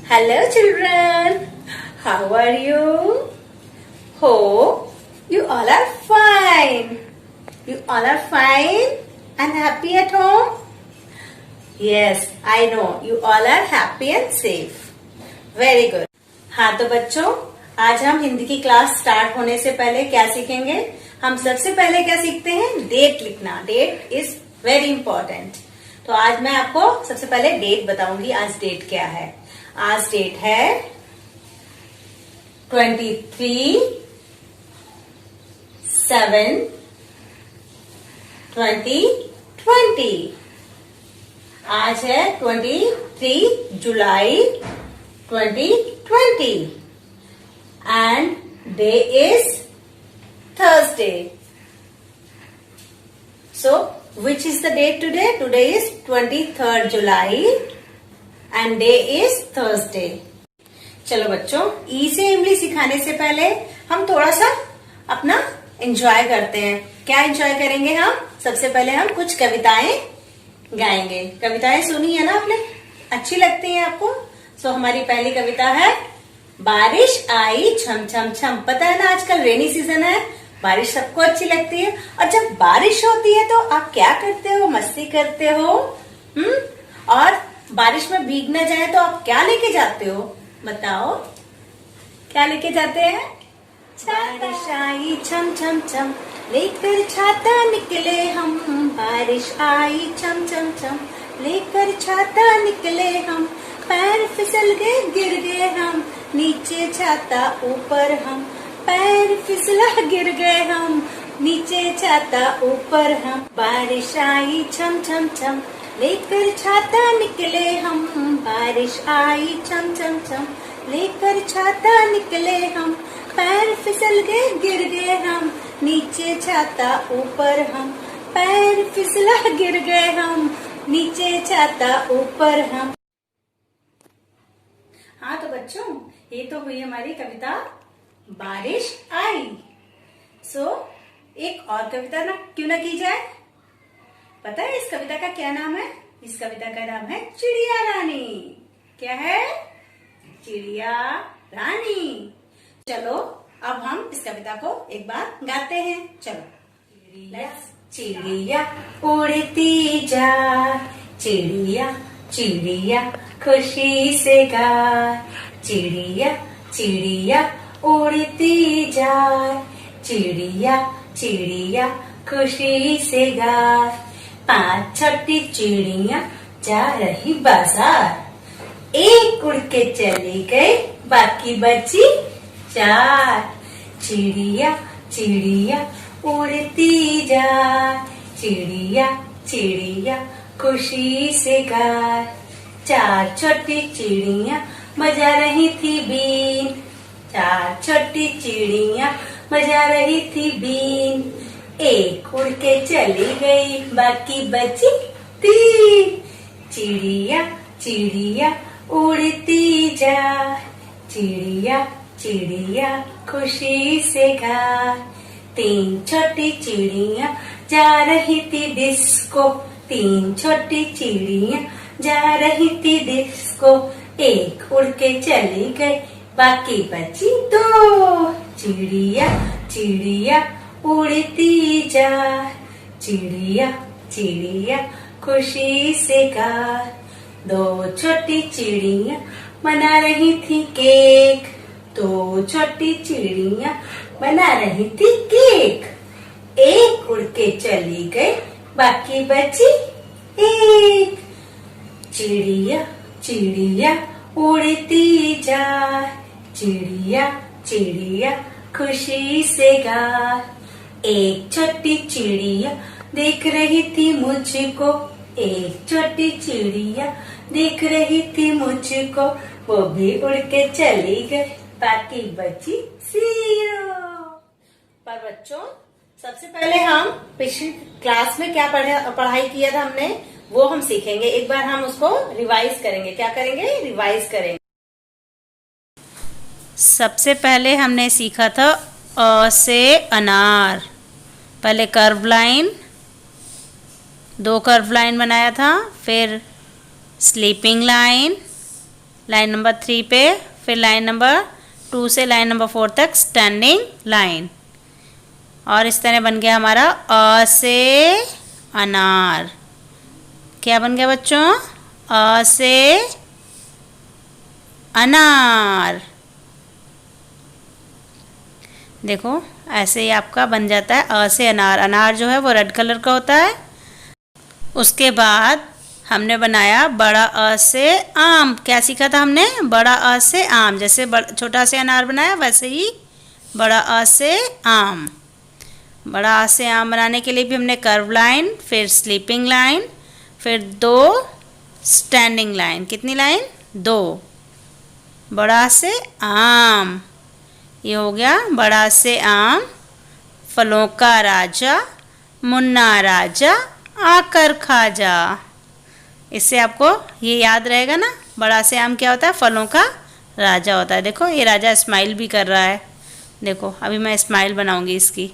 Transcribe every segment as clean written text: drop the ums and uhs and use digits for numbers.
Hello children, how are you? Hope you all are fine. You all are fine and happy at home? Yes, I know you all are happy and safe. Very good. हाँ तो बच्चों, आज हम हिंदी की class start होने से पहले क्या सीखेंगे? हम सबसे पहले क्या सीखते हैं? डेट लिखना. Date is very important. तो आज मैं आपको सबसे पहले डेट बताऊंगी. आज डेट क्या है? आज डेट है 23/7/2020. आज है 23 जुलाई 2020 and day is Thursday. So, which is the date today? Today is 23rd July and day is Thursday. चलो बच्चों, ई से इमली सिखाने से पहले हम थोड़ा सा अपना एंजॉय करते हैं. क्या एंजॉय करेंगे हम? सबसे पहले हम कुछ कविताएं गाएंगे. कविताएं सुनी है ना आपने? अच्छी लगती हैं आपको? सो हमारी पहली कविता है बारिश आई छम छम छम. पता है ना आजकल रेनी सीजन है, बारिश सबको अच्छी लगती है. और जब बारिश होती है तो आप क्या करते हो? मस्ती करते हो. और बारिश में भीग न जाए तो आप क्या लेके जाते हो? बताओ, क्या लेके जाते हैं? बारिश आई छम छम छम, लेकर छाता निकले हम. बारिश आई छम छम छम, लेकर छाता निकले हम. पैर फिसल गए गिर गए हम, नीचे छाता ऊपर हम. पैर फिसला गिर गए हम, नीचे छाता ऊपर हम. बारिश आई छम छम छम, लेकर छाता निकले हम. बारिश आई छम छम छम, लेकर छाता निकले हम. पैर फिसल गए गिर गए हम, नीचे छाता ऊपर हम. पैर फिसला गिर गए हम, नीचे छाता ऊपर हम. हाँ तो बच्चों, ये तो हुई हमारी कविता बारिश आई. एक और कविता ना क्यों ना की जाए? पता है इस कविता का क्या नाम है? इस कविता का नाम है चिड़िया रानी. क्या है? चिड़िया रानी. चलो अब हम इस कविता को एक बार गाते हैं. चलो. चिड़िया उड़ती जा, चिड़िया चिड़िया खुशी से गा. चिड़िया चिड़िया उड़ती जा, चिड़िया चिड़िया खुशी से गा. 5 छोटी चिड़िया जा रही बाजार. एक उड़ के चली गई, बाकी बची 4. चिड़िया चिड़िया उड़ती जा, चिड़िया चिड़िया खुशी से गा. 4 छोटी चिड़िया बजा रही थी बीन. 4 छोटी चिड़िया बजा रही थी बीन. एक उड़ के चली गई, बाकी बची 3. चिड़िया चिड़िया उड़ती जा, चिड़िया चिड़िया खुशी से गा. 3 छोटी चिड़िया जा रही थी डिस्को. 3 छोटी चिड़िया जा रही थी डिस्को. एक उड़ के चली गई, बाकी बची 2. चिड़िया चिड़िया उड़ती जा, चिड़िया चिड़िया खुशी से गा. 2 छोटी चिड़िया बना रही थी केक. 2 छोटी चिड़िया बना रही थी केक. एक उड़ के चली गई, बाकी बची 1. चिड़िया चिड़िया उड़ती जा, चिड़िया चिड़िया खुशी से गा. एक छोटी चिड़िया देख रही थी मुझको. एक छोटी चिड़िया देख रही थी मुझको. वो भी उड़ के चली गई, बाकी बची 0. पर बच्चों, सबसे पहले हम पिछली क्लास में क्या पढ़ाई किया था हमने, वो हम सीखेंगे. एक बार हम उसको रिवाइज करेंगे. क्या करेंगे? रिवाइज करेंगे. सबसे पहले हमने सीखा था अ से अनार. पहले कर्व लाइन, 2 कर्व लाइन बनाया था. फिर स्लीपिंग लाइन, लाइन नंबर 3 पे, फिर लाइन नंबर 2 से लाइन नंबर 4 तक स्टैंडिंग लाइन। और इस तरह बन गया हमारा अ से अनार। क्या बन गया बच्चों? अ से अनार। देखो ऐसे ही आपका बन जाता है अ से अनार। अनार जो है वो रेड कलर का होता है। उसके बाद हमने बनाया बड़ा अ से आम। क्या सीखा था हमने? बड़ा अ से आम। जैसे छोटा से अनार बनाया वैसे ही बड़ा अ से आम। बड़ा अ से आम बनाने के लिए भी हमने कर्व लाइन, फिर स्लीपिंग लाइन, फिर 2 स्टैंडिंग लाइन। कितनी लाइन? 2। बड़ा से आम, ये हो गया बड़ा से आम। फलों का राजा, मुन्ना राजा आकर खा जा। इससे आपको ये याद रहेगा ना, बड़ा से आम क्या होता है? फलों का राजा होता है। देखो ये राजा स्माइल भी कर रहा है। देखो अभी मैं स्माइल बनाऊंगी इसकी।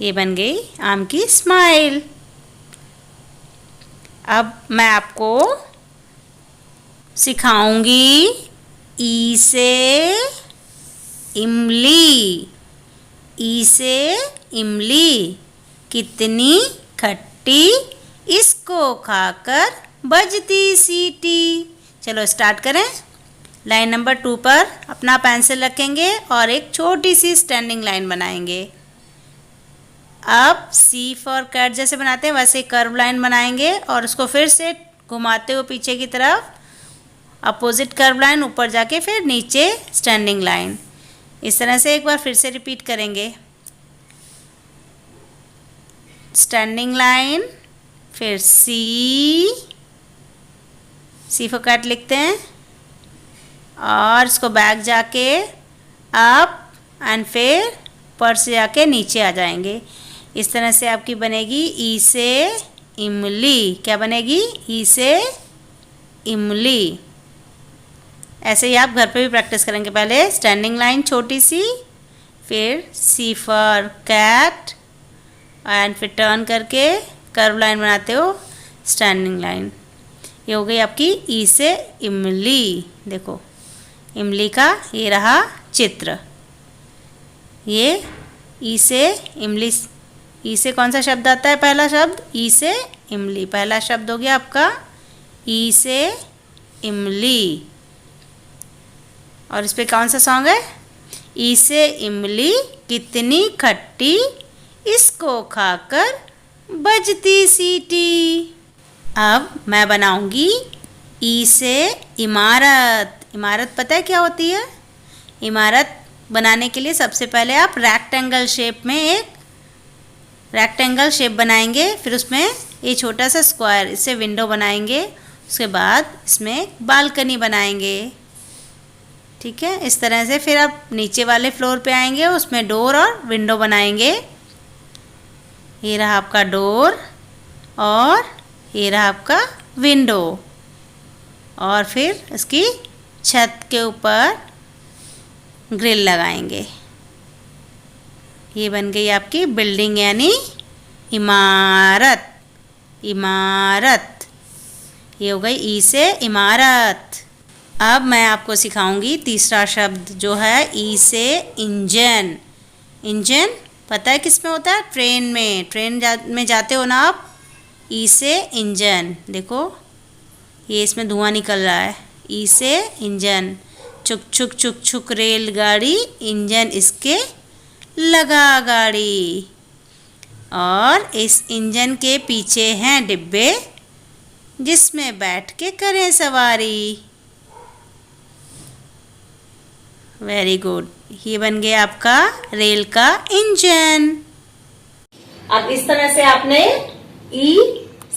ये बन गई आम की स्माइल। अब मैं आपको सिखाऊंगी ई से इमली। ई से इमली कितनी खट्टी, इसको खाकर बजती सीटी। चलो स्टार्ट करें। लाइन नंबर 2 पर अपना पेंसिल रखेंगे और एक छोटी सी स्टैंडिंग लाइन बनाएंगे। अब सी फॉर कैट जैसे बनाते हैं वैसे कर्व लाइन बनाएंगे और उसको फिर से घुमाते हुए पीछे की तरफ अपोजिट कर्व लाइन, ऊपर जाके फिर नीचे स्टैंडिंग लाइन। इस तरह से एक बार फिर से रिपीट करेंगे। स्टैंडिंग लाइन, फिर सी फॉर कैट लिखते हैं और इसको बैक जाके अप एंड फिर ऊपर से जाके नीचे आ जाएंगे। इस तरह से आपकी बनेगी ई से इमली। क्या बनेगी? ई से इमली। ऐसे ही आप घर पे भी प्रैक्टिस करेंगे। पहले स्टैंडिंग लाइन छोटी सी, फिर सी फॉर कैट एंड फिर टर्न करके कर्व लाइन बनाते हो स्टैंडिंग लाइन। ये हो गई आपकी ई से इमली। देखो इमली का ये रहा चित्र। ये ई से इमली। ई से कौन सा शब्द आता है? पहला शब्द ई से इमली। पहला शब्द हो गया आपका ई से इमली। और इस पे कौन सा सॉन्ग है? ई से इमली कितनी खट्टी, इसको खाकर बजती सीटी। अब मैं बनाऊंगी ई से इमारत। इमारत पता है क्या होती है? इमारत बनाने के लिए सबसे पहले आप रेक्टेंगल शेप में एक रेक्टेंगल शेप बनाएंगे, फिर उसमें ये छोटा सा स्क्वायर, इससे विंडो बनाएंगे। उसके बाद इसमें बालकनी बनाएंगे। ठीक है, इस तरह से फिर आप नीचे वाले फ्लोर पे आएंगे, उसमें डोर और विंडो बनाएंगे। ये रहा आपका डोर और ये रहा आपका विंडो। और फिर इसकी छत के ऊपर ग्रिल लगाएंगे। ये बन गई आपकी बिल्डिंग यानी इमारत। इमारत, ये हो गई ई से इमारत। अब मैं आपको सिखाऊंगी तीसरा शब्द जो है ई से इंजन। इंजन पता है किस में होता है? ट्रेन में। में जाते हो ना आप, ई से इंजन। देखो ये इसमें धुआं निकल रहा है। ई से इंजन। चुक चुक चुक चुक रेलगाड़ी, इंजन इसके लगा गाड़ी। और इस इंजन के पीछे हैं डिब्बे, जिसमें बैठ के करें सवारी। Very good. ये बन गया आपका रेल का इंजन। अब इस तरह से आपने ई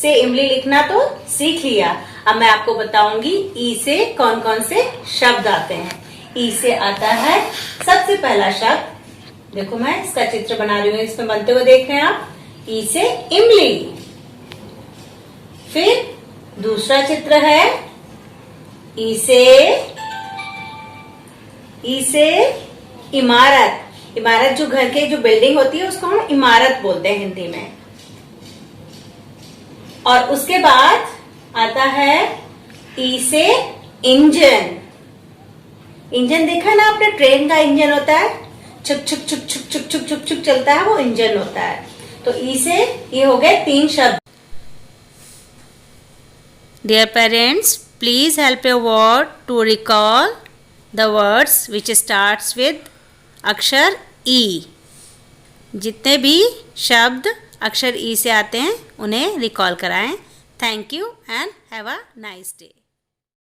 से इमली लिखना तो सीख लिया। अब मैं आपको बताऊंगी ई से कौन कौन से शब्द आते हैं। ई से आता है सबसे पहला शब्द, देखो मैं इसका चित्र बना रही हूँ, इसमें बनते हुए देख रहे हैं आप। ई से इमली। फिर दूसरा चित्र है ई से इमारत। इमारत जो घर के जो बिल्डिंग होती है उसको हम इमारत बोलते हैं हिंदी में। और उसके बाद आता है ई से इंजन। इंजन देखा ना आपने, ट्रेन का इंजन होता है, छुक छुक छुक छुक छुक छुक छुक छुक चलता है, वो इंजन होता है। तो ई से ये हो गए 3 शब्द। Dear parents, please help your word to recall the words which starts with अक्षर ई। जितने भी शब्द अक्षर ई से आते हैं उन्हें रिकॉल कराएं। Thank you and have a nice day.